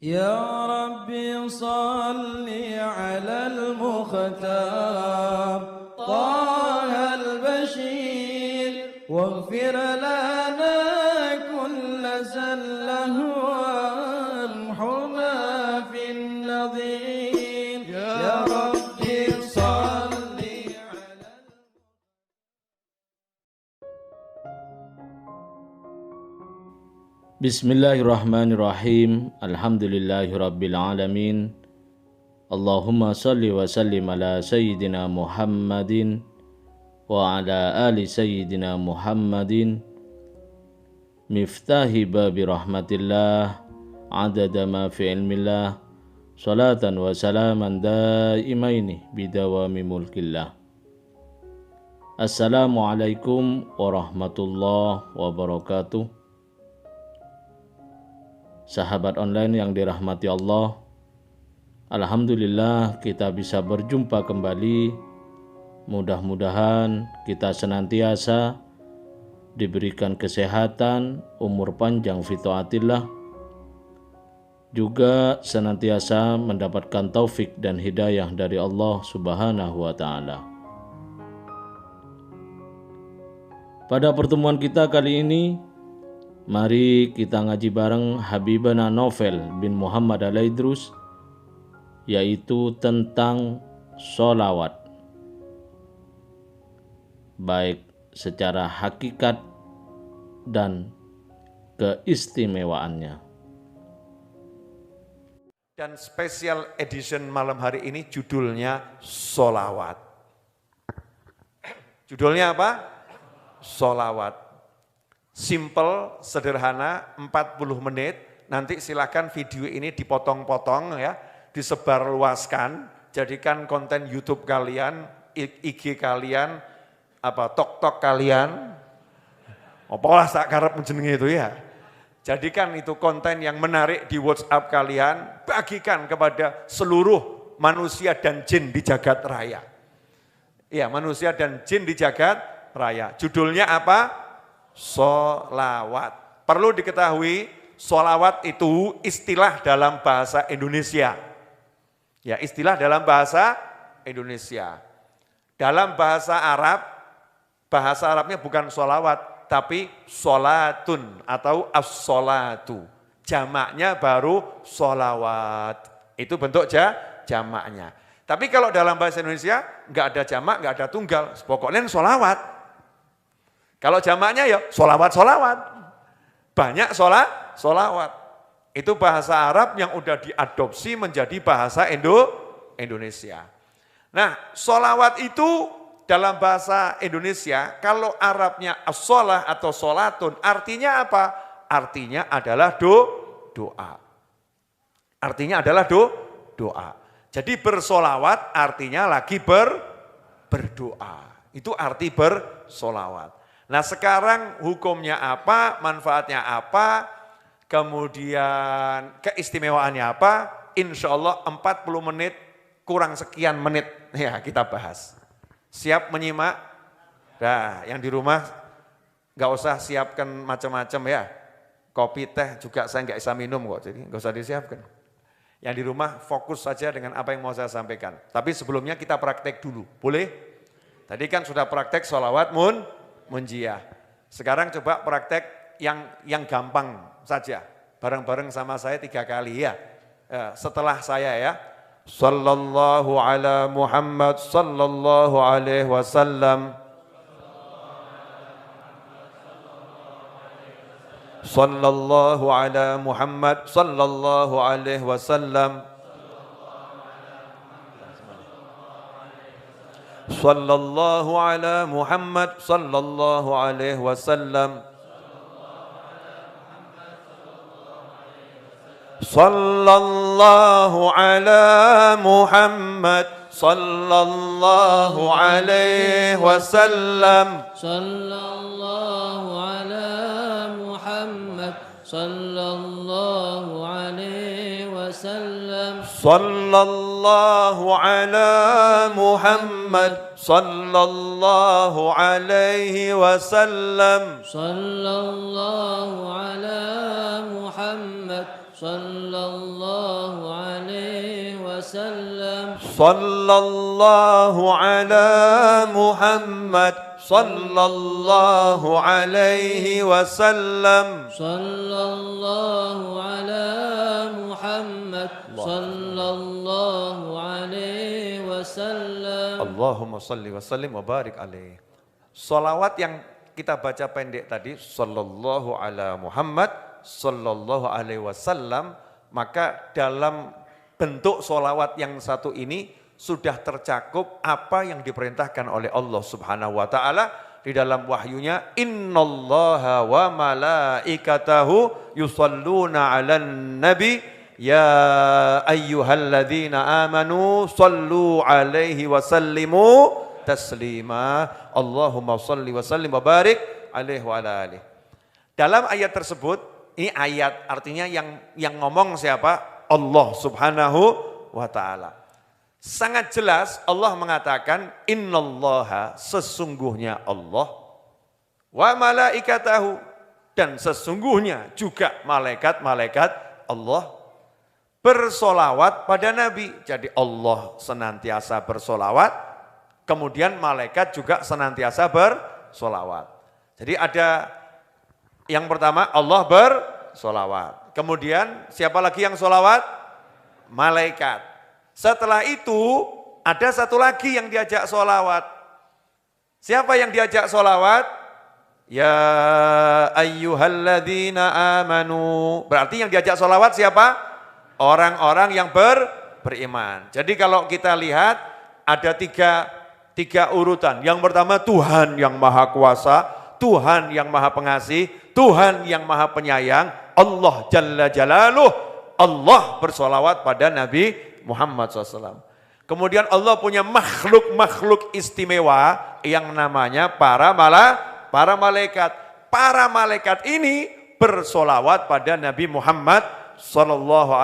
يا ربي صل على المختار طه البشير واغفر لنا كل زله وامحنا في النظير يا ربي صل على Bismillahirrahmanirrahim. Alhamdulillahirabbil alamin. Allahumma shalli wa sallim ala sayyidina Muhammadin wa ala ali sayyidina Muhammadin. Miftahi babi rahmatillah adada ma fi ilmillah. Salatan wa salaman daimaini bidawami mulkillah. Assalamualaikum warahmatullahi wabarakatuh. Sahabat online yang dirahmati Allah, alhamdulillah kita bisa berjumpa kembali. Mudah-mudahan kita senantiasa diberikan kesehatan, umur panjang fi taatillah, juga senantiasa mendapatkan taufik dan hidayah dari Allah Subhanahu wa taala. Pada pertemuan kita kali ini, mari kita ngaji bareng Habibana Novel bin Muhammad Al-Idrus, yaitu tentang sholawat, baik secara hakikat dan keistimewaannya. Dan special edition malam hari ini judulnya sholawat. Judulnya apa? Sholawat. Simple, sederhana, 40 menit. Nanti silakan video ini dipotong-potong ya, disebarluaskan, jadikan konten YouTube kalian, IG kalian, TikTok kalian. Apalah sak karep jenenge itu ya. Jadikan itu konten yang menarik di WhatsApp kalian, bagikan kepada seluruh manusia dan jin di jagat raya. Iya, manusia dan jin di jagat raya. Judulnya apa? Sholawat. Perlu diketahui, sholawat itu istilah dalam bahasa Indonesia. Ya, istilah dalam bahasa Indonesia. Dalam bahasa Arabnya bukan sholawat, tapi sholatun atau as-sholatu. Jamaknya baru sholawat. Itu bentuk jamaknya. Tapi kalau dalam bahasa Indonesia, enggak ada jamak, enggak ada tunggal. Pokoknya sholawat. Kalau jamaknya ya sholawat. Banyak sholawat. Itu bahasa Arab yang udah diadopsi menjadi bahasa Indonesia. Nah, sholawat itu dalam bahasa Indonesia, kalau Arabnya as-sholah atau sholatun, artinya apa? Artinya adalah doa. Artinya adalah doa. Jadi bersholawat artinya lagi berdoa. Itu arti bersholawat. Nah sekarang hukumnya apa, manfaatnya apa, kemudian keistimewaannya apa, insya Allah 40 menit kurang sekian menit ya kita bahas. Siap menyimak? Nah yang di rumah gak usah siapkan macam-macam ya, kopi teh juga saya gak bisa minum kok, jadi gak usah disiapkan. Yang di rumah fokus saja dengan apa yang mau saya sampaikan. Tapi sebelumnya kita praktek dulu, boleh? Tadi kan sudah praktek sholawat munjiah. Sekarang coba praktek yang gampang saja. Bareng-bareng sama saya 3 kali ya. Setelah saya ya. Sallallahu ala Muhammad sallallahu alaihi wasallam. Sallallahu ala Muhammad sallallahu alaihi wasallam. Sallallahu ala Muhammad sallallahu alaihi wasallam. Sallallahu ala Muhammad sallallahu alaihi wasallam. Sallallahu ala Muhammad sallallahu alaihi wasallam. Sallallahu ala Muhammad sallallahu alaihi wasallam. Sallallahu ala Muhammad sallallahu وسلم صلى الله على محمد صلى الله عليه وسلم صلى الله على محمد صلى الله عليه وسلم Allahumma salli wa sallim wa barik alaih. Salawat yang kita baca pendek tadi, sallallahu ala Muhammad, sallallahu alaihi wasallam, maka dalam bentuk salawat yang satu ini sudah tercakup apa yang diperintahkan oleh Allah Subhanahu wa taala di dalam wahyunya, innallaha wa malaikatahu yusalluna 'alan nabi ya ayyuhalladzina amanu sallu 'alaihi wa sallimu taslima. Allahumma salli wa sallim wa barik alaihi wa ala alihi. Dalam ayat tersebut, ini ayat artinya yang ngomong siapa? Allah Subhanahu wa taala. Sangat jelas Allah mengatakan innallaha, sesungguhnya Allah, wa malaikatahu, dan sesungguhnya juga malaikat-malaikat Allah bersolawat pada Nabi. Jadi Allah senantiasa bersolawat, kemudian malaikat juga senantiasa bersolawat. Jadi ada yang pertama Allah bersolawat. Kemudian siapa lagi yang solawat? Malaikat. Setelah itu ada satu lagi yang diajak solawat. Siapa yang diajak solawat? Ya ayyuhalladzina amanu. Berarti yang diajak solawat siapa? Orang-orang yang beriman. Jadi kalau kita lihat ada tiga urutan. Yang pertama Tuhan yang maha kuasa, Tuhan yang maha pengasih, Tuhan yang maha penyayang, Allah Jalla Jalaluh. Allah bersolawat pada Nabi Muhammad SAW. Kemudian Allah punya makhluk-makhluk istimewa yang namanya para malaikat. Para malaikat ini bersolawat pada Nabi Muhammad SAW.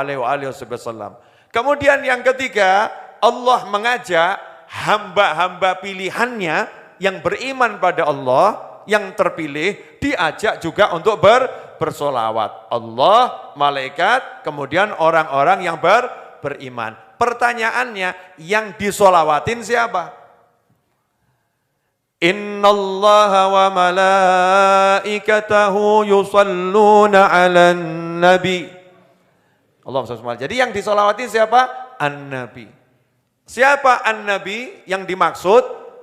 Kemudian yang ketiga, Allah mengajak hamba-hamba pilihannya yang beriman pada Allah, yang terpilih, diajak juga untuk bersolawat. Allah, malaikat, kemudian orang-orang yang beriman. Pertanyaannya, yang disolawatin siapa? Innallaha wa malaikatahu yusalluna 'alan nabi. Allah SWT. Jadi yang disolawatin siapa? An-Nabi. Siapa An-Nabi? Yang dimaksud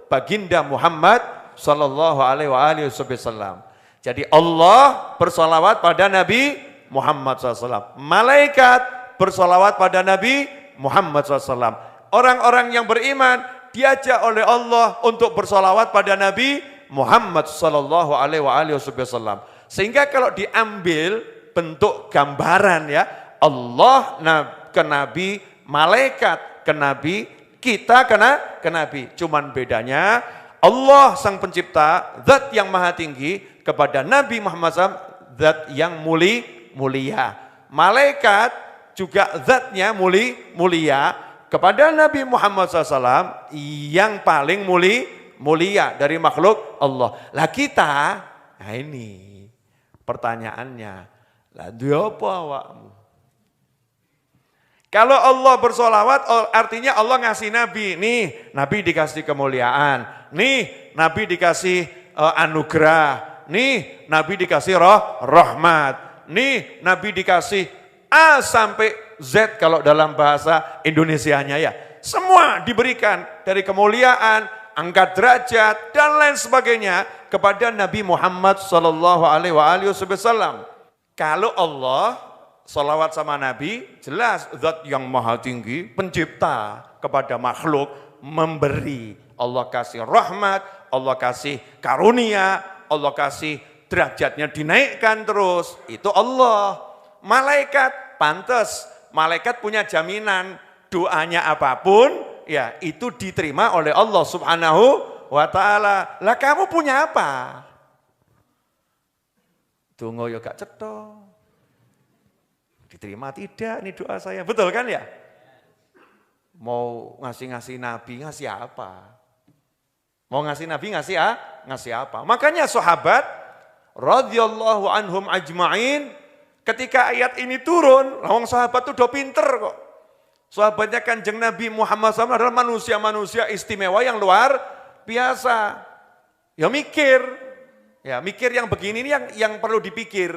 baginda Muhammad sallallahu alaihi wasallam. Jadi Allah bersolawat pada Nabi Muhammad SAW. Malaikat bersolawat pada Nabi Muhammad SAW. Orang-orang yang beriman diajak oleh Allah untuk bersolawat pada Nabi Muhammad sallallahu alaihi wasallam. Sehingga kalau diambil bentuk gambaran ya, Allah ke Nabi, malaikat ke Nabi, kita ke Nabi. Cuman bedanya Allah sang pencipta, zat yang maha tinggi, kepada Nabi Muhammad SAW, zat yang mulia. Malaikat juga zatnya mulia, kepada Nabi Muhammad SAW yang paling mulia dari makhluk Allah. Lah kita, nah ini pertanyaannya, lah dia apa awakmu? Kalau Allah bersolawat artinya Allah ngasih Nabi, nih Nabi dikasih kemuliaan, nih Nabi dikasih anugerah, nih Nabi dikasih rahmat, nih Nabi dikasih A sampai Z kalau dalam bahasa Indonesianya ya. Semua diberikan dari kemuliaan, angkat derajat dan lain sebagainya kepada Nabi Muhammad sallallahu alaihi wasallam. Kalau Allah salawat sama Nabi, jelas zat yang maha tinggi, pencipta kepada makhluk, memberi. Allah kasih rahmat, Allah kasih karunia, Allah kasih derajatnya dinaikkan terus. Itu Allah. Malaikat, pantas. Malaikat punya jaminan doanya apapun, ya itu diterima oleh Allah Subhanahu wa ta'ala. Lah kamu punya apa? Dongo ya gak cetha. Diterima tidak nih doa saya. Betul kan ya? Mau ngasih Nabi, ngasih apa? Mau ngasih Nabi, ngasih apa? Makanya sahabat radhiyallahu anhum ajma'in, ketika ayat ini turun, orang sahabat tuh udah pinter kok. Sahabatnya Kanjeng Nabi Muhammad SAW adalah manusia-manusia istimewa yang luar biasa. Ya mikir yang begini ini yang perlu dipikir.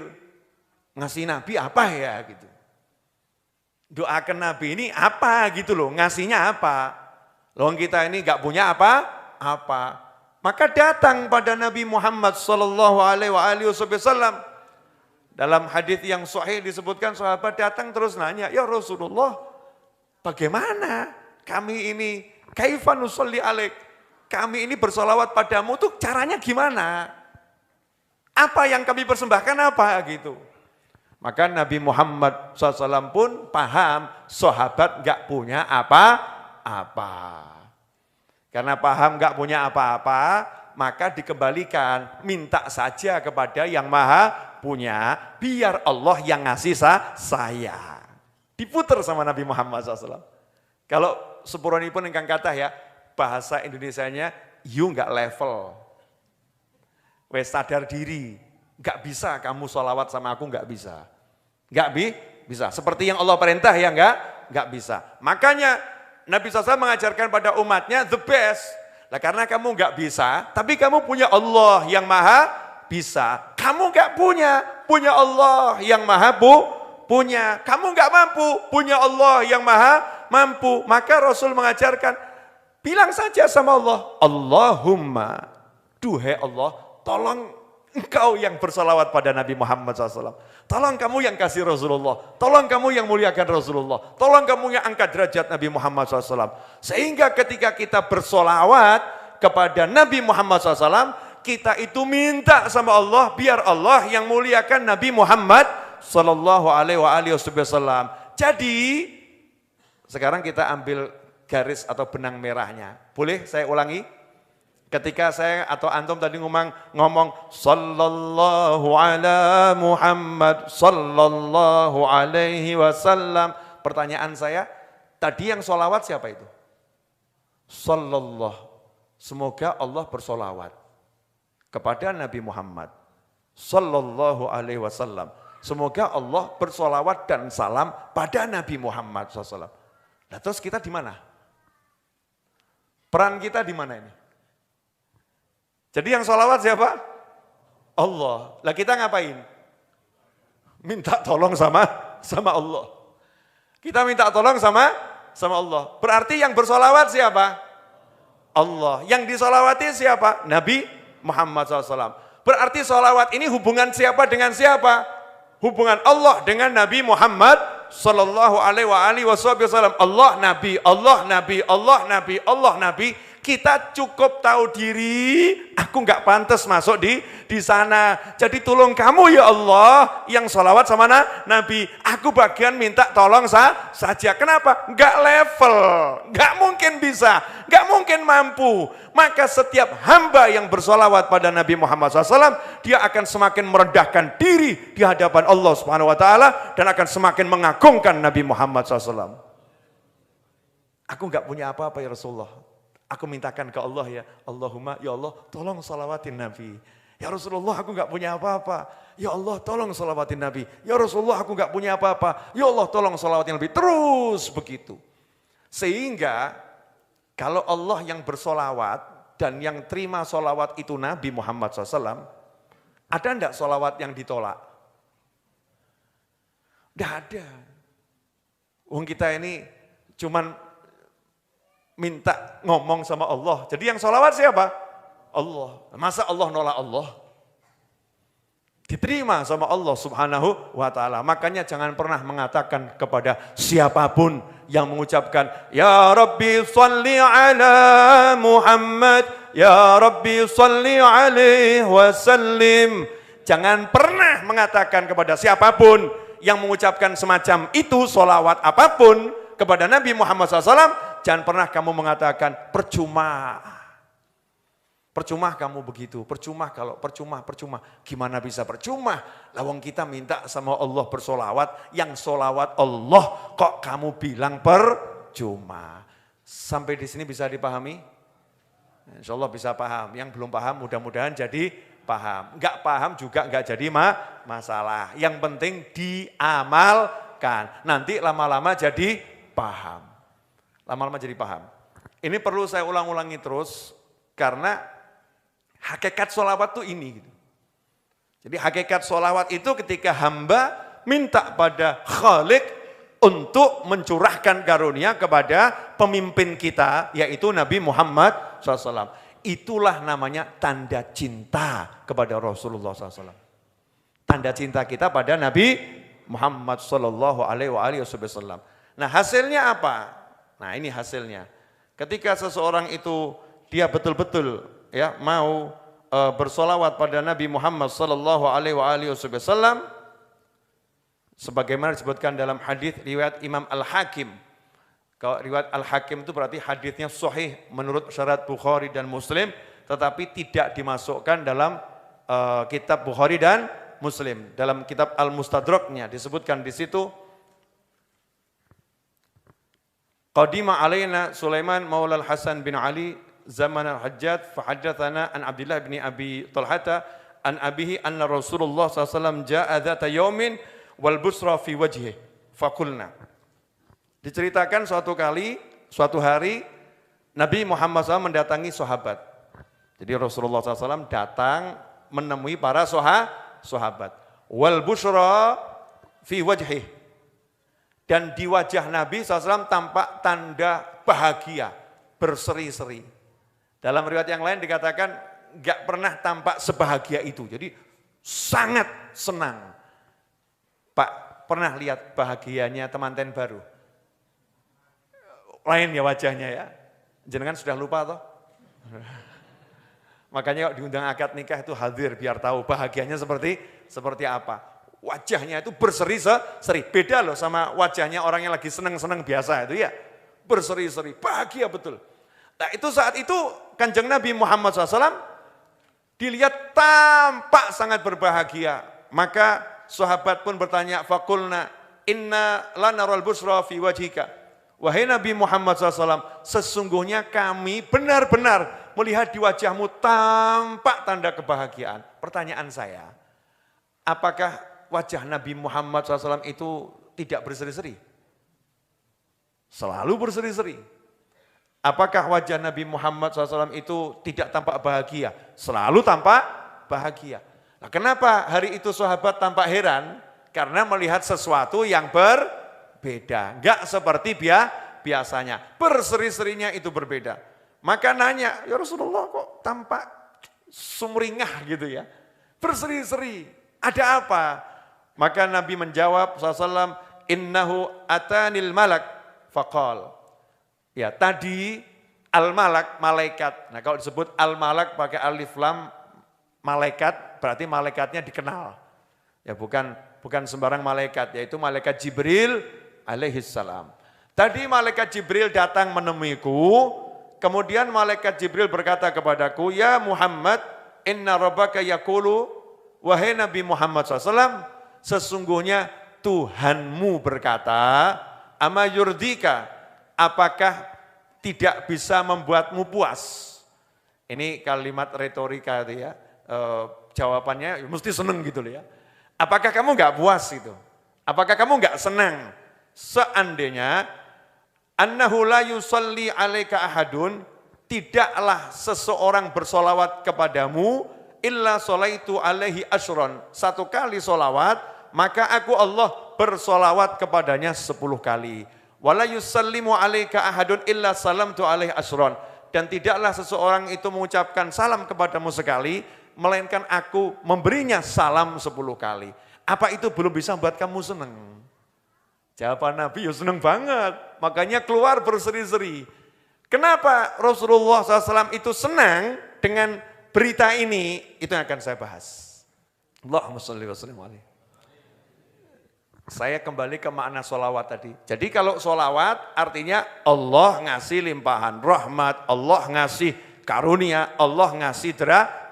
Ngasih Nabi apa ya gitu. Doakan Nabi ini apa gitu loh, ngasihnya apa. Loh kita ini gak punya apa. Maka datang pada Nabi Muhammad SAW. Dalam hadis yang sahih disebutkan sahabat datang terus nanya, ya Rasulullah, bagaimana kami ini, kaifa nusalli alaik, kami ini bersolawat padamu tuh caranya gimana? Apa yang kami persembahkan apa gitu? Maka Nabi Muhammad SAW pun paham sahabat gak punya apa-apa. Karena paham gak punya apa-apa, maka dikembalikan, minta saja kepada yang maha punya, biar Allah yang ngasih saya. Diputer sama Nabi Muhammad SAW. Kalau sepuranipun ingkang kathah ya, bahasa Indonesianya, you gak level. Wes sadar diri, gak bisa kamu sholawat sama aku, gak bisa. Gak bisa, seperti yang Allah perintah ya gak bisa. Makanya Nabi SAW mengajarkan pada umatnya the best. Nah, karena kamu gak bisa, tapi kamu punya Allah yang maha bisa. Kamu gak punya Allah yang maha punya. Kamu gak mampu, punya Allah yang maha mampu. Maka Rasul mengajarkan, bilang saja sama Allah, Allahumma, duhai Allah, tolong engkau yang bersalawat pada Nabi Muhammad SAW. Tolong kamu yang kasih Rasulullah. Tolong kamu yang muliakan Rasulullah. Tolong kamu yang angkat derajat Nabi Muhammad SAW. Sehingga ketika kita bersolawat kepada Nabi Muhammad SAW, kita itu minta sama Allah, biar Allah yang muliakan Nabi Muhammad SAW. Jadi, sekarang kita ambil garis atau benang merahnya. Boleh saya ulangi? Ketika saya atau antum tadi ngomong sallallahu ala Muhammad sallallahu alaihi wasallam. Pertanyaan saya, tadi yang sholawat siapa itu? Sallallahu. Semoga Allah bersolawat kepada Nabi Muhammad sallallahu alaihi wasallam. Semoga Allah bersolawat dan salam pada Nabi Muhammad SAW. Nah terus kita di mana? Peran kita di mana ini? Jadi yang sholawat siapa? Allah. Lah kita ngapain? Minta tolong sama Allah. Kita minta tolong sama Allah. Berarti yang bersolawat siapa? Allah. Yang disolawati siapa? Nabi Muhammad SAW. Berarti sholawat ini hubungan siapa dengan siapa? Hubungan Allah dengan Nabi Muhammad sallallahu alaihi wasallam. Allah Nabi, Allah Nabi, Allah Nabi, Allah Nabi. Kita cukup tahu diri, aku nggak pantas masuk di sana. Jadi tolong kamu ya Allah yang sholawat sama Nabi. Aku bagian minta tolong saja. Kenapa? Nggak level, nggak mungkin bisa, nggak mungkin mampu. Maka setiap hamba yang bersolawat pada Nabi Muhammad SAW, dia akan semakin merendahkan diri di hadapan Allah Subhanahu Wa Taala dan akan semakin mengagungkan Nabi Muhammad SAW. Aku nggak punya apa-apa ya Rasulullah. Aku mintakan ke Allah ya, Allahumma ya Allah tolong salawatin Nabi. Ya Rasulullah aku gak punya apa-apa. Ya Allah tolong salawatin Nabi. Ya Rasulullah aku gak punya apa-apa. Ya Allah tolong salawatin Nabi. Terus begitu. Sehingga kalau Allah yang bersolawat dan yang terima solawat itu Nabi Muhammad SAW, ada enggak solawat yang ditolak? Enggak ada. Wong kita ini cuman minta ngomong sama Allah. Jadi yang sholawat siapa? Allah. Masa Allah nolak Allah? Diterima sama Allah Subhanahu wa Ta'ala. Makanya jangan pernah mengatakan kepada siapapun yang mengucapkan Ya Rabbi salli ala Muhammad, Ya Rabbi salli alaihi wasallim. Jangan pernah mengatakan kepada siapapun yang mengucapkan semacam itu, sholawat apapun kepada Nabi Muhammad SAW, jangan pernah kamu mengatakan percuma. Percuma kamu begitu, percuma. Gimana bisa percuma? Lawang kita minta sama Allah bersolawat, yang solawat Allah kok kamu bilang percuma. Sampai di sini bisa dipahami? Insya Allah bisa paham. Yang belum paham mudah-mudahan jadi paham. Enggak paham juga enggak jadi masalah. Yang penting diamalkan. Nanti lama-lama jadi paham. Lama-lama jadi paham. Ini perlu saya ulang-ulangi terus, karena hakikat sholawat itu ini. Gitu. Jadi hakikat sholawat itu ketika hamba minta pada Khalik untuk mencurahkan karunia kepada pemimpin kita, yaitu Nabi Muhammad SAW. Itulah namanya tanda cinta kepada Rasulullah SAW. Tanda cinta kita pada Nabi Muhammad SAW. Nah hasilnya apa? Nah ini hasilnya. Ketika seseorang itu dia betul-betul ya mau bersolawat pada Nabi Muhammad SAW, sebagaimana disebutkan dalam hadis riwayat Imam Al-Hakim. Kalau riwayat Al-Hakim itu berarti hadisnya sahih menurut syarat Bukhari dan Muslim, tetapi tidak dimasukkan dalam kitab Bukhari dan Muslim. Dalam kitab Al-Mustadraknya disebutkan di situ, Qadima alaina Sulaiman maula Al-Hasan bin Ali zaman al-Hajjaj fahaddatsana an Abdullah bin Abi Talhata an abihi anna Rasulullah SAW jaa dzata yaumin wal busra fi wajhihi faqulna. Diceritakan suatu hari Nabi Muhammad SAW mendatangi sahabat. Jadi Rasulullah SAW datang menemui para sahabat. Wal busra fi wajhihi, dan di wajah Nabi SAW tampak tanda bahagia, berseri-seri. Dalam riwayat yang lain dikatakan gak pernah tampak sebahagia itu. Jadi sangat senang. Pak, pernah lihat bahagianya temanten baru? Lain ya wajahnya ya. Jenengan sudah lupa toh? Makanya kalau diundang akad nikah itu hadir biar tahu bahagianya seperti apa. Wajahnya itu berseri-seri. Beda loh sama wajahnya orang yang lagi senang-senang biasa itu ya. Berseri-seri, bahagia betul. Nah itu saat itu Kanjeng Nabi Muhammad SAW dilihat tampak sangat berbahagia. Maka sahabat pun bertanya, faqulna inna lanaral busra fi wajhika. Wahai Nabi Muhammad SAW, sesungguhnya kami benar-benar melihat di wajahmu tampak tanda kebahagiaan. Pertanyaan saya, apakah wajah Nabi Muhammad SAW itu tidak berseri-seri? Selalu berseri-seri. Apakah wajah Nabi Muhammad SAW itu tidak tampak bahagia? Selalu tampak bahagia. Nah, kenapa hari itu sahabat tampak heran? Karena melihat sesuatu yang berbeda. Enggak seperti biasanya. Berseri-serinya itu berbeda. Maka nanya, ya Rasulullah kok tampak sumringah gitu ya. Berseri-seri, ada apa? Maka Nabi menjawab SAW, innahu atanil malak faqal. Ya tadi al-malak, malaikat. Nah kalau disebut al-malak pakai alif lam malaikat, berarti malaikatnya dikenal. Ya bukan sembarang malaikat, yaitu malaikat Jibril alaihissalam. Tadi malaikat Jibril datang menemuiku, kemudian malaikat Jibril berkata kepadaku, ya Muhammad, inna rabbaka yaqulu, wahai Nabi Muhammad SAW, sesungguhnya Tuhanmu berkata, ama yurdika, apakah tidak bisa membuatmu puas? Ini kalimat retorika itu ya, jawabannya mesti seneng gitu loh ya. Apakah kamu enggak puas itu? Apakah kamu enggak senang? Seandainya annahu la yusalli alaika ahadun, tidaklah seseorang bersolawat kepadamu illa solaitu alaihi asyron. 1 kali solawat, maka aku Allah bersolawat kepadanya 10 kali. Wala yusallimu alaika ahadun illa salamtu alaihi asyron. Dan tidaklah seseorang itu mengucapkan salam kepadamu sekali, melainkan aku memberinya salam 10 kali. Apa itu belum bisa membuat kamu senang? Jawaban Nabi, ya senang banget. Makanya keluar berseri-seri. Kenapa Rasulullah SAW itu senang dengan berita ini? Itu yang akan saya bahas. Allahumma sholli wa sallim alaihi. Saya kembali ke makna sholawat tadi. Jadi kalau sholawat artinya Allah ngasih limpahan rahmat, Allah ngasih karunia, Allah ngasih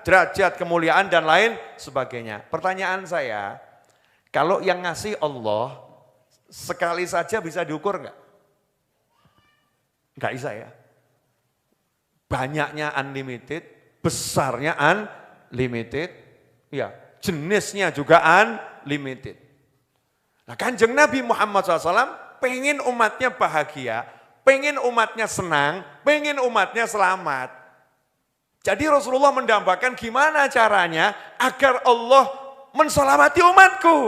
derajat, kemuliaan dan lain sebagainya. Pertanyaan saya, kalau yang ngasih Allah sekali saja bisa diukur enggak? Enggak bisa ya. Banyaknya unlimited, besarnya unlimited, ya jenisnya juga unlimited. Nah Kanjeng Nabi Muhammad SAW pengen umatnya bahagia, pengen umatnya senang, pengen umatnya selamat. Jadi Rasulullah mendambakan gimana caranya agar Allah menselamati umatku.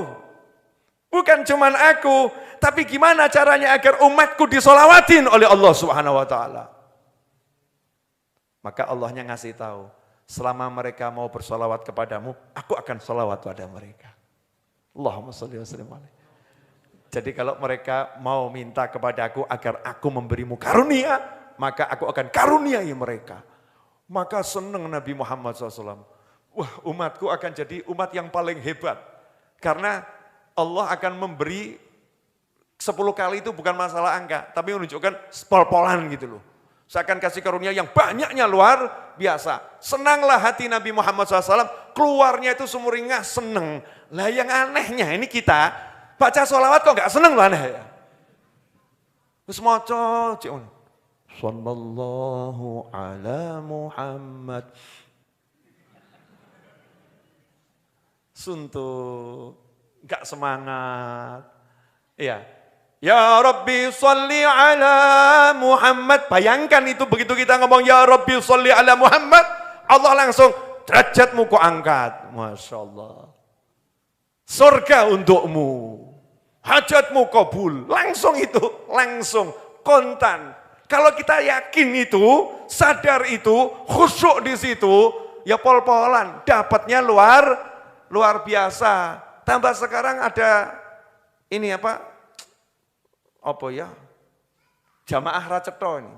Bukan cuman aku, tapi gimana caranya agar umatku disolawatin oleh Allah Subhanahu wa taala. Maka Allahnya ngasih tahu, selama mereka mau bersolawat kepadamu, aku akan solawat pada mereka. Allahumma sholli wa sallim alaihi. Jadi kalau mereka mau minta kepadaku agar aku memberimu karunia, maka aku akan karuniai mereka. Maka senang Nabi Muhammad SAW. Wah, umatku akan jadi umat yang paling hebat. Karena Allah akan memberi 10 kali itu bukan masalah angka, tapi menunjukkan pol-polan gitu loh. Saya akan kasih karunia yang banyaknya luar biasa. Senanglah hati Nabi Muhammad SAW, keluarnya itu sumringah seneng. Lah yang anehnya ini kita baca sholawat kok gak seneng loh aneh ya. Terus moco, sallallahu ala Muhammad. Suntuk, gak semangat. Iya. Ya Rabbi sholli ala Muhammad. Bayangkan itu begitu kita ngomong ya Rabbi sholli ala Muhammad, Allah langsung derajatmu kau angkat. Masya Allah. Surga untukmu. Hajatmu kabul. Langsung itu, langsung kontan. Kalau kita yakin itu, sadar itu, khusyuk di situ, ya pol-polan, dapatnya luar biasa. Tambah sekarang ada ini apa ya, jamaah Racetho ini.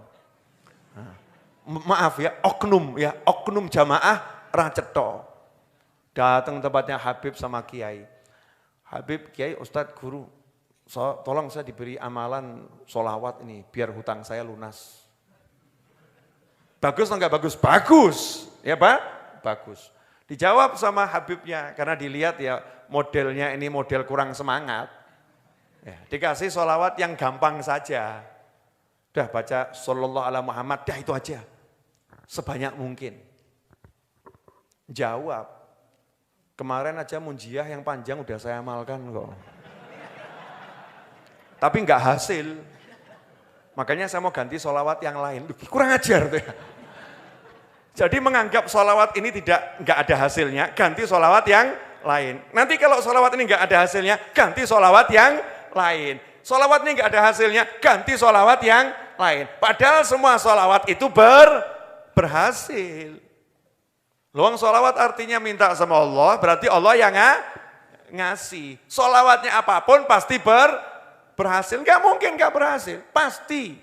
Maaf ya, oknum jamaah Racetho. Datang tempatnya Habib sama Kiai. Habib, Kiai, Ustadz, Guru, tolong saya diberi amalan sholawat ini, biar hutang saya lunas. Bagus atau enggak bagus? Bagus, ya Pak? Bagus. Dijawab sama Habibnya, karena dilihat ya modelnya ini model kurang semangat. Ya, dikasih sholawat yang gampang saja. Udah baca sallallahu ala Muhammad, dah itu aja. Sebanyak mungkin. Jawab, kemarin aja munjiah yang panjang udah saya amalkan kok. Tapi enggak hasil. Makanya saya mau ganti sholawat yang lain. Kurang ajar tuh ya. Jadi menganggap sholawat ini enggak ada hasilnya, ganti sholawat yang lain. Nanti kalau sholawat ini enggak ada hasilnya, ganti sholawat yang lain. Sholawat ini enggak ada hasilnya, ganti sholawat yang lain. Padahal semua sholawat itu berhasil. Luang sholawat artinya minta sama Allah, berarti Allah yang ngasih. Sholawatnya apapun pasti berhasil. Enggak mungkin enggak berhasil, pasti.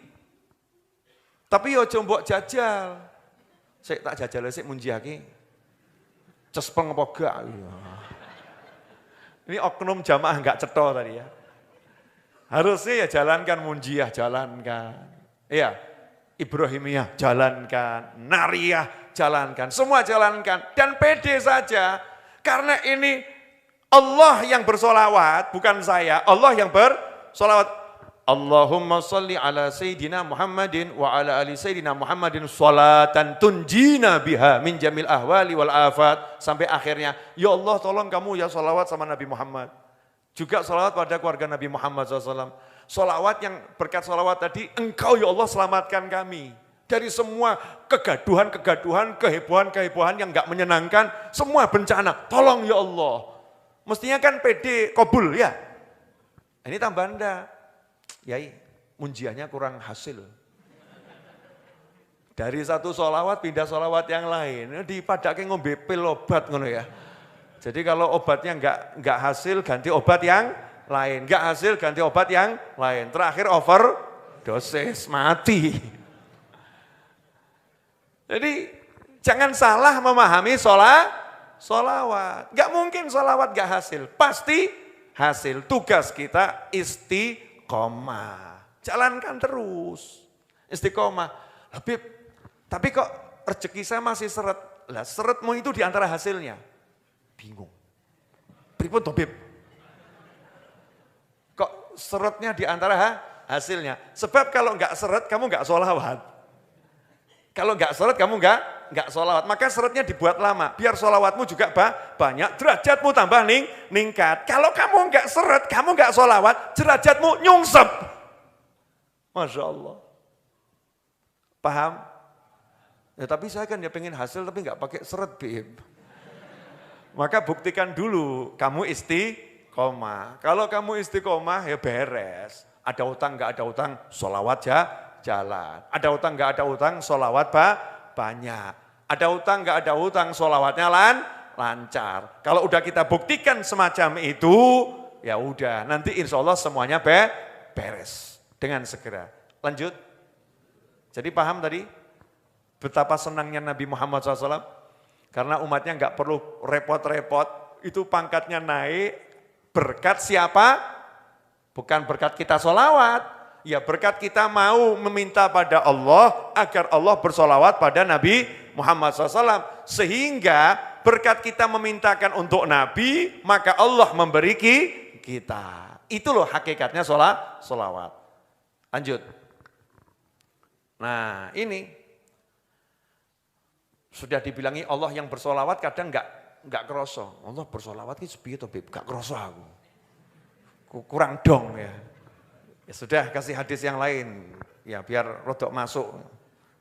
Tapi yo coba jajal. Saya tak jajal sik munjiake. Cespeng apa gak? Ini oknum jamaah enggak cetha tadi ya. Harusnya ya jalankan munjiah, jalankan. Iya, Ibrahimiyah, jalankan. Nariyah, jalankan. Semua jalankan. Dan pede saja. Karena ini Allah yang bersolawat, bukan saya. Allah yang bersolawat. Allahumma salli ala Sayyidina Muhammadin wa ala ali Sayyidina Muhammadin salatan tunjina biha min jamil ahwali wal afat. Sampai akhirnya, ya Allah tolong kamu ya solawat sama Nabi Muhammad. Juga solawat pada keluarga Nabi Muhammad SAW. Solawat yang berkat solawat tadi, engkau ya Allah selamatkan kami. Dari semua kegaduhan-kegaduhan, kehebohan-kehebohan yang enggak menyenangkan, semua bencana, tolong ya Allah. Mestinya kan pede kabul ya. Ini tambah Anda, Yai, munjiahnya kurang hasil. Dari satu solawat pindah solawat yang lain, dipadake ngombe pil obat ngono ya. Jadi kalau obatnya enggak hasil, ganti obat yang lain. Enggak hasil, ganti obat yang lain. Terakhir overdosis, mati. Jadi jangan salah memahami solawat. Enggak mungkin solawat enggak hasil. Pasti hasil. Tugas kita istiqomah. Jalankan terus. Istiqomah. Habib, tapi kok rezeki saya masih seret. Lah seretmu itu diantara hasilnya. Bingung. Pripun to, Bib? Kok seretnya di antara hasilnya? Sebab kalau enggak seret kamu enggak sholawat. Kalau enggak seret kamu enggak sholawat. Maka seretnya dibuat lama. Biar sholawatmu juga banyak, derajatmu tambah ningkat. Kalau kamu enggak seret, kamu enggak sholawat, derajatmu nyungsep. Masya Allah. Paham? Ya tapi saya kan ya pengen hasil tapi nggak pakai seret, Bib. Maka buktikan dulu kamu istiqomah. Kalau kamu istiqomah ya beres. Ada utang nggak ada utang, sholawat jalan. Ada utang nggak ada utang, sholawat banyak. Ada utang nggak ada utang, sholawatnya lancar. Kalau udah kita buktikan semacam itu, ya udah nanti insya Allah semuanya beres dengan segera. Lanjut. Jadi paham tadi betapa senangnya Nabi Muhammad SAW? Karena umatnya nggak perlu repot-repot, itu pangkatnya naik berkat siapa? Bukan berkat kita sholawat, ya berkat kita mau meminta pada Allah agar Allah bersolawat pada Nabi Muhammad SAW. Sehingga berkat kita memintakan untuk Nabi, maka Allah memberi kita. Itu loh hakikatnya sholawat. Lanjut. Nah ini, sudah dibilangi Allah yang bersolawat kadang enggak kerasa. Allah bersolawat itu sepiye to, Bib? Enggak kerasa aku. Kurang dong ya. Ya sudah kasih hadis yang lain. Ya biar rodok masuk.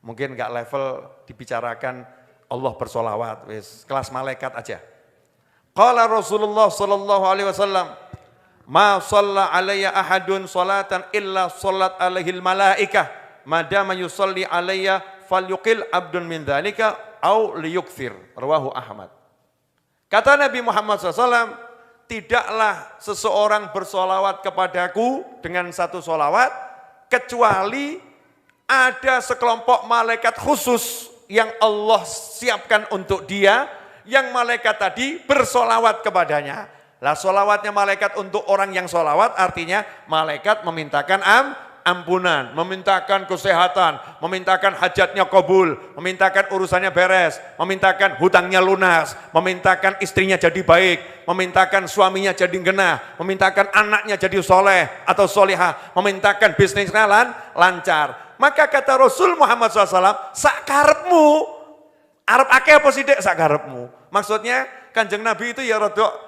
Mungkin enggak level dibicarakan Allah bersolawat. Wis kelas malaikat aja. Qala Rasulullah sallallahu alaihi wasallam, "Ma shalla alayya ahadun salatan illa shallat alaihil malaikah, madama yusalli alayya falyuqil abdun min dzalika au liyukthir." Rawahu Ahmad. Kata Nabi Muhammad SAW, tidaklah seseorang bersolawat kepadaku dengan satu solawat, kecuali ada sekelompok malaikat khusus yang Allah siapkan untuk dia, yang malaikat tadi bersolawat kepadanya. Lah solawatnya malaikat untuk orang yang solawat artinya malaikat memintakan ampunan, memintakan kesehatan, memintakan hajatnya kabul, memintakan urusannya beres, memintakan hutangnya lunas, memintakan istrinya jadi baik, memintakan suaminya jadi genah, memintakan anaknya jadi soleh atau solihah, memintakan bisnisnya lancar. Maka kata Rasul Muhammad SAW, sakarepmu, arep akeh apa sidik sakarepmu. Maksudnya Kanjeng Nabi itu ya rodok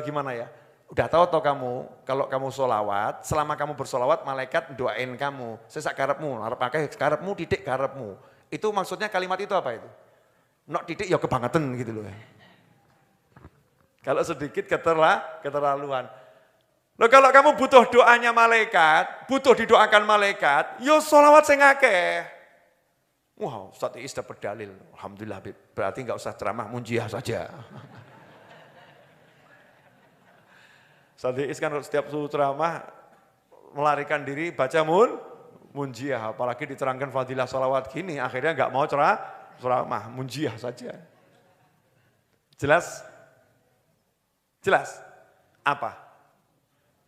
gimana ya? Udah tahu toh kamu, kalau kamu solawat, selama kamu bersolawat, malaikat doain kamu. Sesak karepmu, harap pakai karepmu, titik karepmu. Itu maksudnya kalimat itu apa itu? Nok titik ya kebangetan gitu loh ya. Kalau sedikit keterlaluan. Loh kalau kamu butuh doanya malaikat, butuh didoakan malaikat, yo solawat sing akeh. Wow, Ustaz Iis dapat dalil. Alhamdulillah, berarti enggak usah ceramah, munjiah saja. Ustaz Iis kan setiap suruh ceramah melarikan diri baca munjiah, apalagi diterangkan fadilah salawat gini, akhirnya enggak mau ceramah, munjiah saja. Jelas? Jelas? Apa?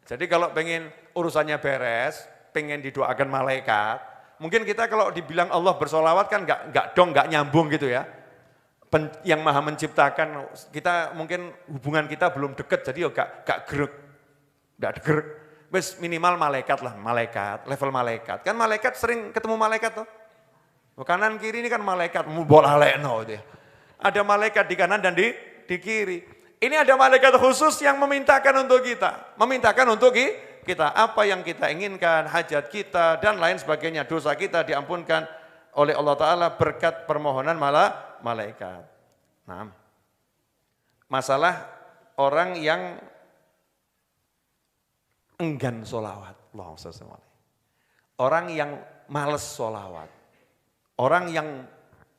Jadi kalau pengen urusannya beres, pengen didoakan malaikat, mungkin kita kalau dibilang Allah bersolawat kan enggak nyambung gitu ya. Yang maha menciptakan, kita mungkin hubungan kita belum dekat, jadi gak gerek, gak gerek. Wes minimal malaikat lah, malaikat, level malaikat. Kan malaikat sering ketemu malaikat tuh. Kanan kiri ini kan malaikat, bola lekno gitu ya. Ada malaikat di kanan dan di kiri. Ini ada malaikat khusus yang memintakan untuk kita. Memintakan untuk kita, apa yang kita inginkan, hajat kita dan lain sebagainya. Dosa kita diampunkan oleh Allah Ta'ala berkat permohonan malaikat. Nah, masalah orang yang enggan sholawat. Orang yang males sholawat. Orang yang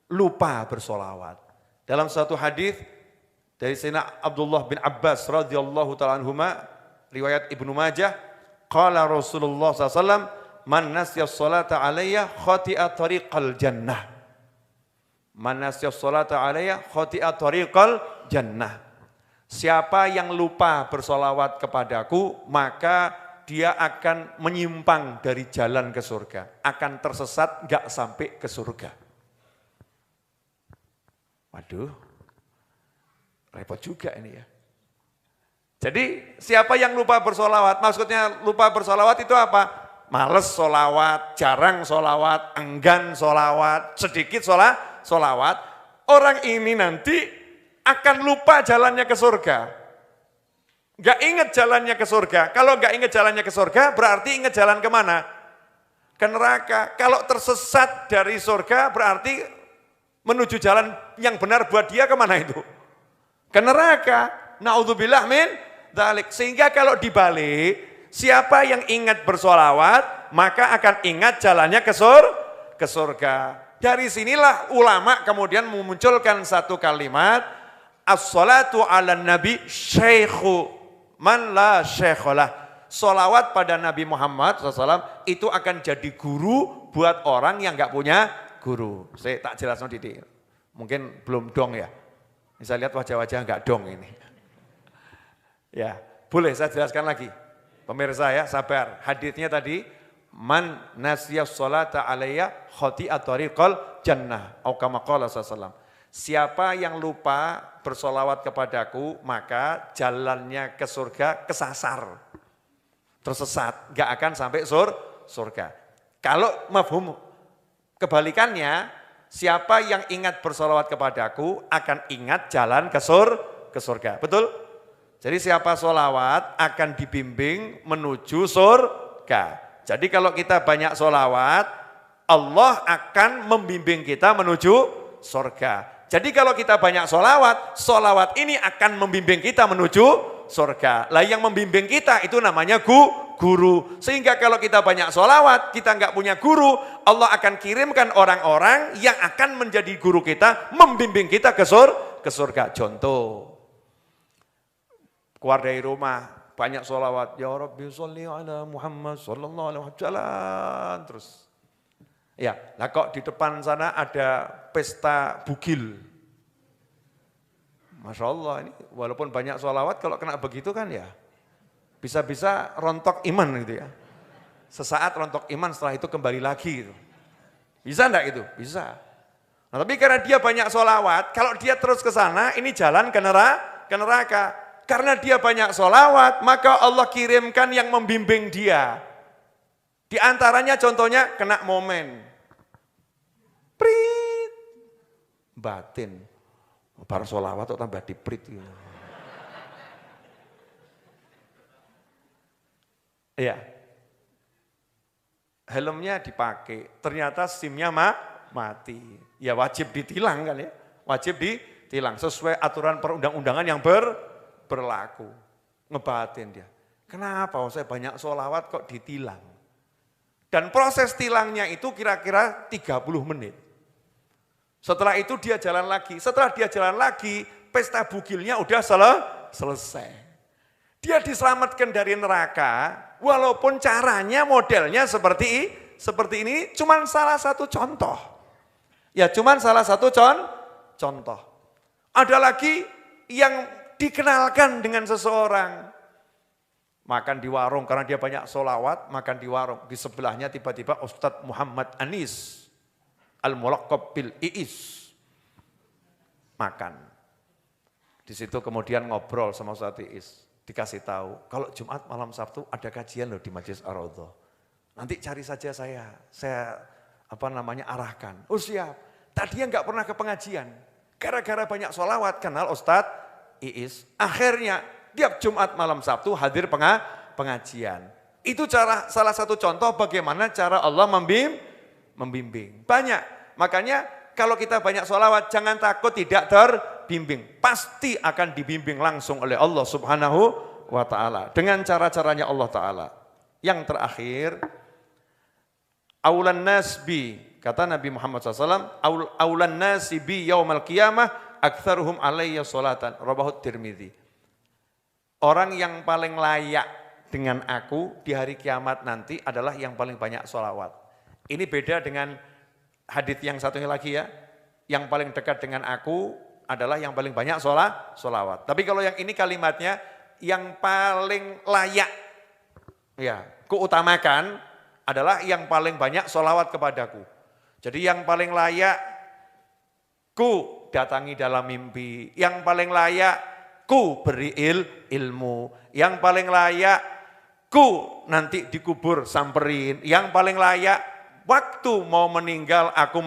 lupa bersolawat. Dalam suatu hadis dari Sayyidina Abdullah bin Abbas radhiyallahu ta'ala anhuma, riwayat Ibnu Majah, qala Rasulullah SAW, man nasya sholata alayya khati'a tariqal jannah. Man nasya sholata alayya khati'a tariqal jannah. Siapa yang lupa bersolawat kepadaku, maka dia akan menyimpang dari jalan ke surga. Akan tersesat, enggak sampai ke surga. Waduh, repot juga ini ya. Jadi siapa yang lupa bersolawat, maksudnya lupa bersolawat itu apa? Males solawat, jarang solawat, enggan solawat, sedikit solawat. Orang ini nanti akan lupa jalannya ke surga. Gak ingat jalannya ke surga. Kalau gak ingat jalannya ke surga, berarti ingat jalan kemana? Ke neraka. Kalau tersesat dari surga, berarti menuju jalan yang benar buat dia kemana itu? Ke neraka. Na'udzubillah min dzalik. Sehingga kalau dibalik, siapa yang ingat bersolawat, maka akan ingat jalannya ke surga. Dari sinilah ulama kemudian memunculkan satu kalimat, as-salatu ala nabi syaikhu man la syaikholah. Solawat pada Nabi Muhammad SAW itu akan jadi guru buat orang yang gak punya guru. Saya tak jelaskan Didi. Mungkin belum dong ya. Bisa lihat wajah-wajah gak dong ini. Ya, boleh saya jelaskan lagi. Pemirsa ya, sabar. Haditsnya tadi, man nasiyas sholata alayya khati'at tariqal jannah. Atau kama qala sallallahu. Siapa yang lupa bersolawat kepadaku, maka jalannya ke surga kesasar, tersesat, gak akan sampai surga. Kalau mafhum kebalikannya, siapa yang ingat bersolawat kepadaku akan ingat jalan ke surga. Betul? Jadi siapa solawat akan dibimbing menuju surga. Jadi kalau kita banyak solawat, Allah akan membimbing kita menuju surga. Jadi kalau kita banyak solawat, solawat ini akan membimbing kita menuju surga. Lah yang membimbing kita itu namanya guru. Sehingga kalau kita banyak solawat, kita nggak punya guru, Allah akan kirimkan orang-orang yang akan menjadi guru kita, membimbing kita ke surga. Contoh, keluar dari rumah, banyak solawat, ya Rabbi sholli ala Muhammad sallallahu alaihi wasallam, terus. Ya, nah kok di depan sana ada pesta bugil. Masya Allah, ini walaupun banyak sholawat, kalau kena begitu kan ya, bisa-bisa rontok iman gitu ya. Sesaat rontok iman, setelah itu kembali lagi gitu. Bisa enggak itu? Bisa. Nah tapi karena dia banyak sholawat, kalau dia terus ke sana, ini jalan ke neraka. Karena dia banyak sholawat, maka Allah kirimkan yang membimbing dia. Di antaranya contohnya kena momen. Prit, batin, bar sholawat atau tambah diprit. Iya, helmnya dipakai, ternyata SIM-nya mati. Ya wajib ditilang kan ya, wajib ditilang sesuai aturan perundang-undangan yang berlaku. Ngebatin dia, kenapa saya banyak sholawat kok ditilang? Dan proses tilangnya itu kira-kira 30 menit. Setelah itu dia jalan lagi. Setelah dia jalan lagi, pesta bugilnya udah selesai. Dia diselamatkan dari neraka, walaupun caranya modelnya seperti ini, cuman salah satu contoh. Ya cuman salah satu contoh. Ada lagi yang dikenalkan dengan seseorang. Makan di warung, karena dia banyak sholawat, makan di warung. Di sebelahnya tiba-tiba Ustadz Muhammad Anis Al-Mulaqab bil Iis makan. Di situ kemudian ngobrol sama Ustadz Iis, dikasih tahu kalau Jumat malam Sabtu ada kajian loh di Majelis Ar-Raudhah. Nanti cari saja saya arahkan. Oh siap. Tadinya nggak pernah ke pengajian, gara-gara banyak sholawat kenal Ustadz Iis. Akhirnya tiap Jumat malam Sabtu hadir pengajian. Itu salah satu contoh bagaimana cara Allah membimbing. Banyak. Makanya kalau kita banyak sholawat, jangan takut tidak terbimbing. Pasti akan dibimbing langsung oleh Allah Subhanahu wa ta'ala. Dengan cara-caranya Allah ta'ala. Yang terakhir, aulan nasbi, kata Nabi Muhammad SAW, aulan nasibi yaumal qiyamah aktsaruhum alayya sholatan. Rawahu Tirmidzi. Orang yang paling layak dengan aku di hari kiamat nanti adalah yang paling banyak sholawat. Ini beda dengan hadits yang satunya lagi ya. Yang paling dekat dengan aku adalah yang paling banyak sholawat. Tapi kalau yang ini kalimatnya, yang paling layak, ya, kuutamakan adalah yang paling banyak sholawat kepadaku. Jadi yang paling layak, ku datangi dalam mimpi. Yang paling layak, ku beri ilmu. Yang paling layak, ku nanti dikubur samperin. Yang paling layak, waktu mau meninggal aku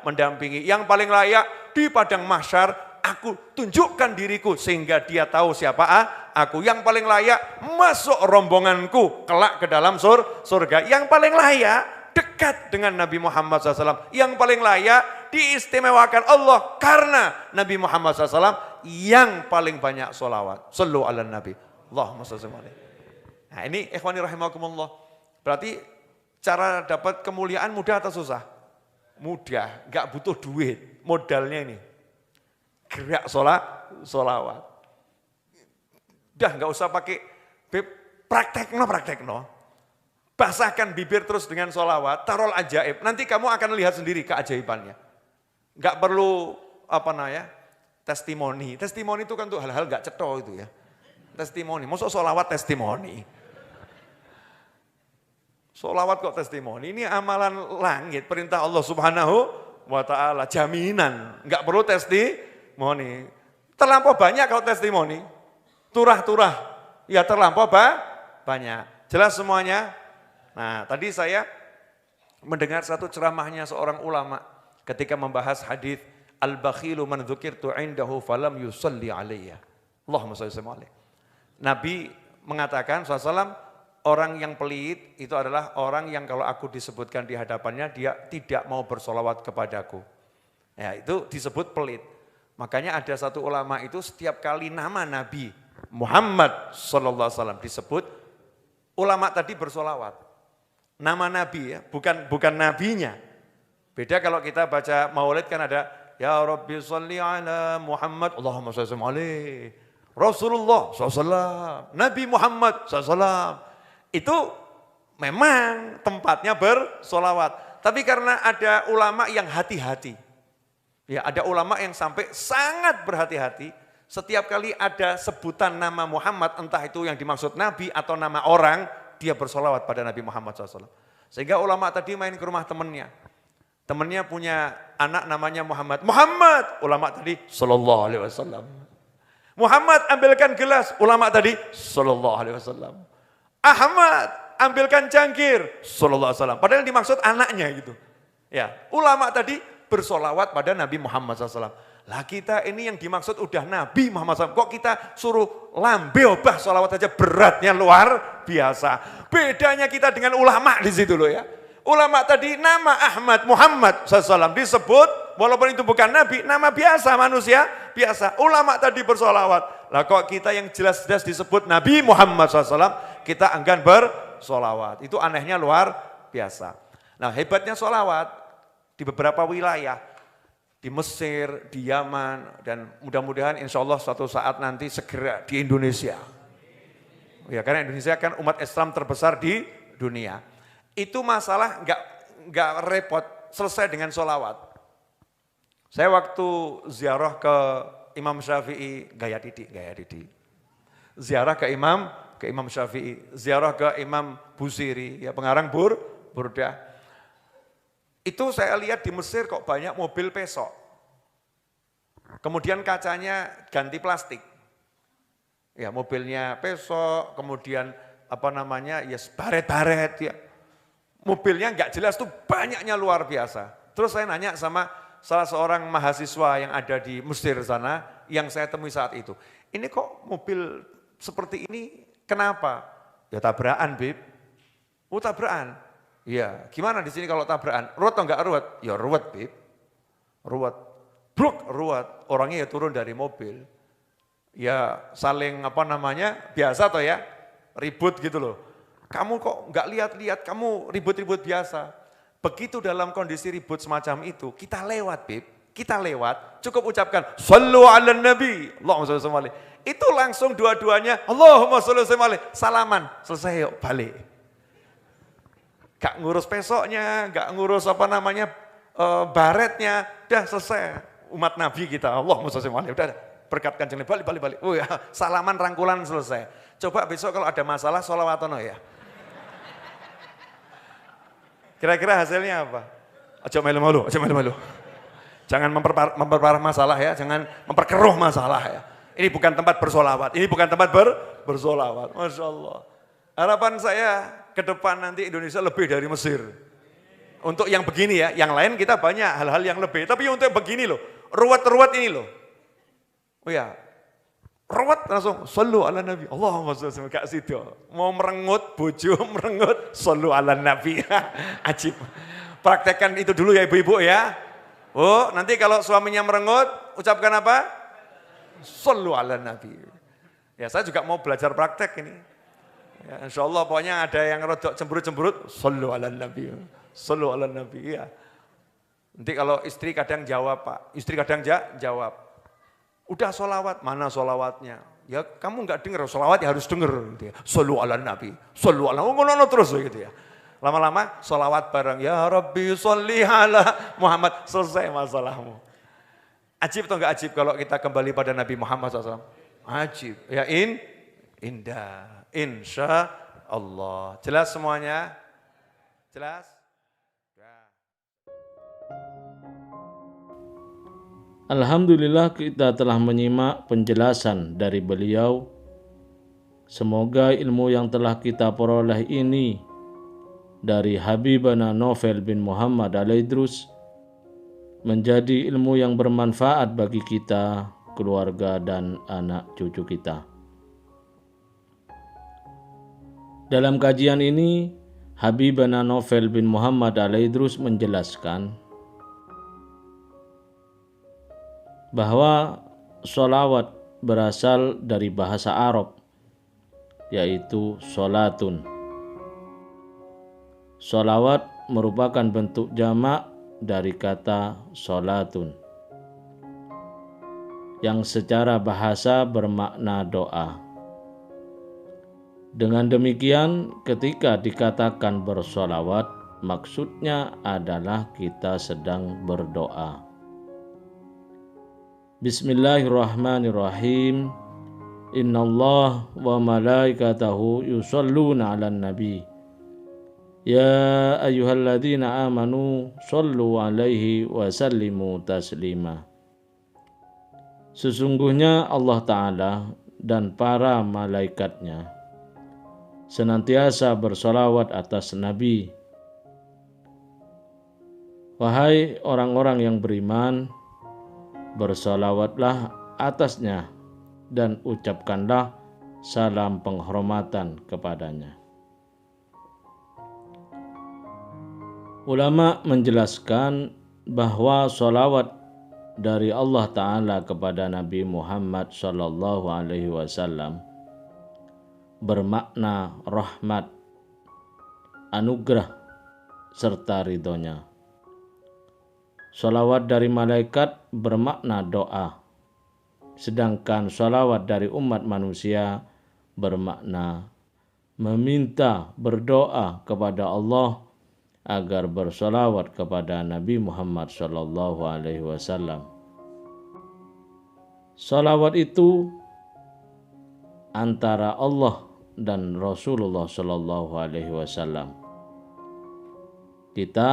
mendampingi. Yang paling layak di padang mahsyar aku tunjukkan diriku sehingga dia tahu siapa aku. Yang paling layak masuk rombonganku kelak ke dalam surga. Yang paling layak dekat dengan Nabi Muhammad SAW. Yang paling layak diistimewakan Allah karena Nabi Muhammad SAW yang paling banyak sholawat. Sallu ala Nabi. Allahumma sholli alaihi. Nah ini ikhwani rahimakumullah. Berarti cara dapat kemuliaan mudah atau susah? Mudah, gak butuh duit. Modalnya ini. Gerak sholawat. Udah gak usah pakai praktekno. Basahkan bibir terus dengan sholawat, tarol ajaib. Nanti kamu akan lihat sendiri keajaibannya. Gak perlu testimoni. Testimoni itu kan tuh hal-hal gak cetho itu ya. Testimoni, maksud sholawat testimoni. Sholawat kok testimoni, ini amalan langit, perintah Allah Subhanahu wa ta'ala, jaminan. Enggak perlu testimoni. Terlampau banyak kalau testimoni. Turah-turah, ya terlampau banyak. Jelas semuanya? Nah tadi saya mendengar satu ceramahnya seorang ulama ketika membahas hadis al-bakhilu man dzukirtu indahu falam yusalli alayya. Allahumma shalli alaihi. Nabi mengatakan SAW, orang yang pelit itu adalah orang yang kalau aku disebutkan di hadapannya dia tidak mau bersolawat kepadaku. Ya, itu disebut pelit. Makanya ada satu ulama itu setiap kali nama Nabi Muhammad SAW disebut, ulama tadi bersolawat. Nama Nabi ya, bukan nabinya. Beda kalau kita baca maulid kan ada ya Rabbi sholli ala Muhammad, Allahumma sholli alaihi, Rasulullah SAW, Nabi Muhammad SAW. Itu memang tempatnya bersolawat. Tapi karena ada ulama yang hati-hati. Ya, ada ulama yang sampai sangat berhati-hati. Setiap kali ada sebutan nama Muhammad, entah itu yang dimaksud Nabi atau nama orang, dia bersolawat pada Nabi Muhammad SAW. Sehingga ulama tadi main ke rumah temannya. Temannya punya anak namanya Muhammad. Muhammad, ulama tadi Sallallahu Alaihi Wasallam. Muhammad ambilkan gelas, ulama tadi Sallallahu Alaihi Wasallam. Ahmad, ambilkan cangkir, Sallallahu Alaihi Wasallam. Padahal dimaksud anaknya gitu. Ya, ulama tadi bersolawat pada Nabi Muhammad SAW. Lah kita ini yang dimaksud udah Nabi Muhammad SAW. Kok kita suruh lambe obah solawat aja beratnya luar biasa. Bedanya kita dengan ulama di situ loh ya. Ulama tadi nama Ahmad Muhammad SAW disebut, walaupun itu bukan Nabi, nama biasa manusia biasa. Ulama tadi bersolawat. Lah kok kita yang jelas-jelas disebut Nabi Muhammad SAW, kita enggan bersolawat. Itu anehnya luar biasa. Nah hebatnya solawat di beberapa wilayah, di Mesir, di Yaman, dan mudah-mudahan insya Allah suatu saat nanti segera di Indonesia. Ya, karena Indonesia kan umat Islam terbesar di dunia. Itu masalah nggak repot, selesai dengan solawat. Saya waktu ziarah ke Imam Syafi'i, gaya Didi. Ziarah ke Imam Syafi'i, ziarah ke Imam Busiri, ya pengarang Burdah. Itu saya lihat di Mesir kok banyak mobil pesok. Kemudian kacanya ganti plastik. Ya mobilnya pesok, kemudian ya baret-baret ya. Mobilnya nggak jelas tuh banyaknya luar biasa. Terus saya nanya sama salah seorang mahasiswa yang ada di Mesir sana yang saya temui saat itu. Ini kok mobil seperti ini kenapa? Ya tabrakan, Bib. Oh tabrakan. Iya, gimana di sini kalau tabrakan? Ruwet atau enggak ruwet? Ya ruwet, Bib. Ruwet. Bruk, ruwet. Orangnya ya turun dari mobil. Ya saling biasa toh ya. Ribut gitu loh. Kamu kok enggak lihat-lihat, kamu ribut-ribut biasa. Begitu dalam kondisi ribut semacam itu, kita lewat, Bib. Kita lewat, cukup ucapkan Sallu ala Nabi, Allahumma sholli alaihi. Itu langsung dua-duanya Allahumma sholli alaihi, salaman, selesai yuk balik. Gak ngurus pesoknya, gak ngurus baretnya, udah selesai. Umat Nabi kita, Allahumma sholli alaihi, udah berkat Kanjeng Nabi, balik. Oh ya, salaman rangkulan selesai. Coba besok kalau ada masalah sholawatono ya. Kira-kira hasilnya apa? Aja malu-malu. Jangan memperparah masalah ya, jangan memperkeruh masalah ya. Ini bukan tempat bersolawat, ini bukan tempat bersolawat. Masya Allah. Harapan saya ke depan nanti Indonesia lebih dari Mesir. Untuk yang begini ya, yang lain kita banyak hal-hal yang lebih. Tapi untuk yang begini loh, ruwet-ruwet ini loh. Oh ya, rawat langsung sallu ala nabi. Allahumma sholli alaihi gak sido. Mau merengut bojo merengut sallu ala nabi. Ajib. Praktekkan itu dulu ya ibu-ibu ya. Oh, nanti kalau suaminya merengut ucapkan apa? Sallu ala nabi. Ya, saya juga mau belajar praktek ini. Ya, insya Allah pokoknya ada yang rodok cemberut-cemberut, sallu ala nabi. Sallu ala nabi. Ya. Nanti kalau istri kadang jawab Pak, istri kadang jawab. Udah sholawat, mana sholawatnya? Ya kamu nggak dengar, sholawat ya harus dengar. Gitu ya. Sallu ala nabi, sallu ala, ngono terus gitu ya. Lama-lama sholawat bareng, ya Rabbi sholli ala Muhammad, selesai masalahmu. Ajib atau enggak ajib kalau kita kembali pada Nabi Muhammad SAW? Ajib, ya indah, insya Allah. Jelas semuanya? Jelas? Alhamdulillah kita telah menyimak penjelasan dari beliau. Semoga ilmu yang telah kita peroleh ini dari Habibana Novel bin Muhammad Al-Idrus menjadi ilmu yang bermanfaat bagi kita, keluarga, dan anak cucu kita. Dalam kajian ini, Habibana Novel bin Muhammad Al-Idrus menjelaskan bahwa sholawat berasal dari bahasa Arab, yaitu sholatun. Sholawat merupakan bentuk jamak dari kata sholatun, yang secara bahasa bermakna doa. Dengan demikian, ketika dikatakan bersholawat, maksudnya adalah kita sedang berdoa. Bismillahirrahmanirrahim. Innallah wa malaikatahu yusalluna 'alan nabi. Ya ayyuhalladzina amanu shallu 'alaihi wa sallimu taslima. Sesungguhnya Allah Ta'ala dan para malaikatnya senantiasa bersolawat atas Nabi. Wahai orang-orang yang beriman, bersolawatlah atasnya dan ucapkanlah salam penghormatan kepadanya. Ulama menjelaskan bahwa solawat dari Allah Ta'ala kepada Nabi Muhammad SAW bermakna rahmat, anugerah, serta ridhonya. Sholawat dari malaikat bermakna doa, sedangkan sholawat dari umat manusia bermakna meminta, berdoa kepada Allah agar bersholawat kepada Nabi Muhammad SAW. Sholawat itu antara Allah dan Rasulullah SAW. Kita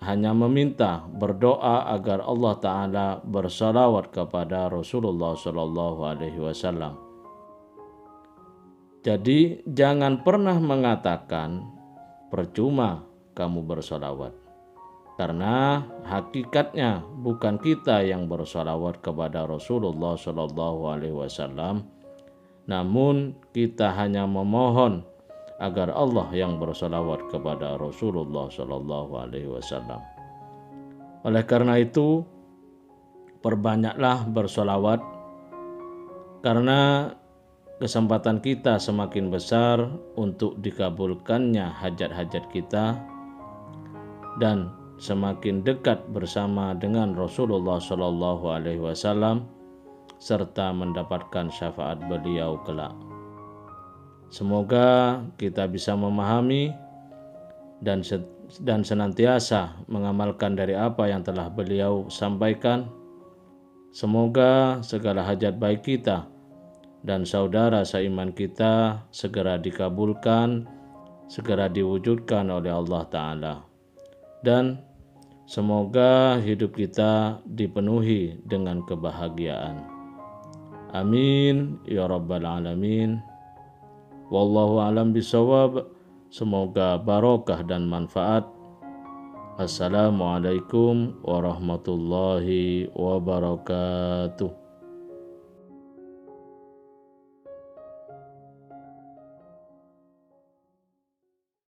hanya meminta, berdoa agar Allah Ta'ala bersalawat kepada Rasulullah SAW. Jadi jangan pernah mengatakan percuma kamu bersalawat, karena hakikatnya bukan kita yang bersalawat kepada Rasulullah SAW, namun kita hanya memohon agar Allah yang bersalawat kepada Rasulullah SAW. Oleh karena itu, perbanyaklah bersalawat, karena kesempatan kita semakin besar untuk dikabulkannya hajat-hajat kita dan semakin dekat bersama dengan Rasulullah SAW serta mendapatkan syafaat beliau kelak. Semoga kita bisa memahami dan senantiasa mengamalkan dari apa yang telah beliau sampaikan. Semoga segala hajat baik kita dan saudara seiman kita segera dikabulkan, segera diwujudkan oleh Allah Ta'ala. Dan semoga hidup kita dipenuhi dengan kebahagiaan. Amin ya rabbal alamin. Wallahu a'lam bishawab. Semoga barokah dan manfaat. Assalamualaikum warahmatullahi wabarakatuh.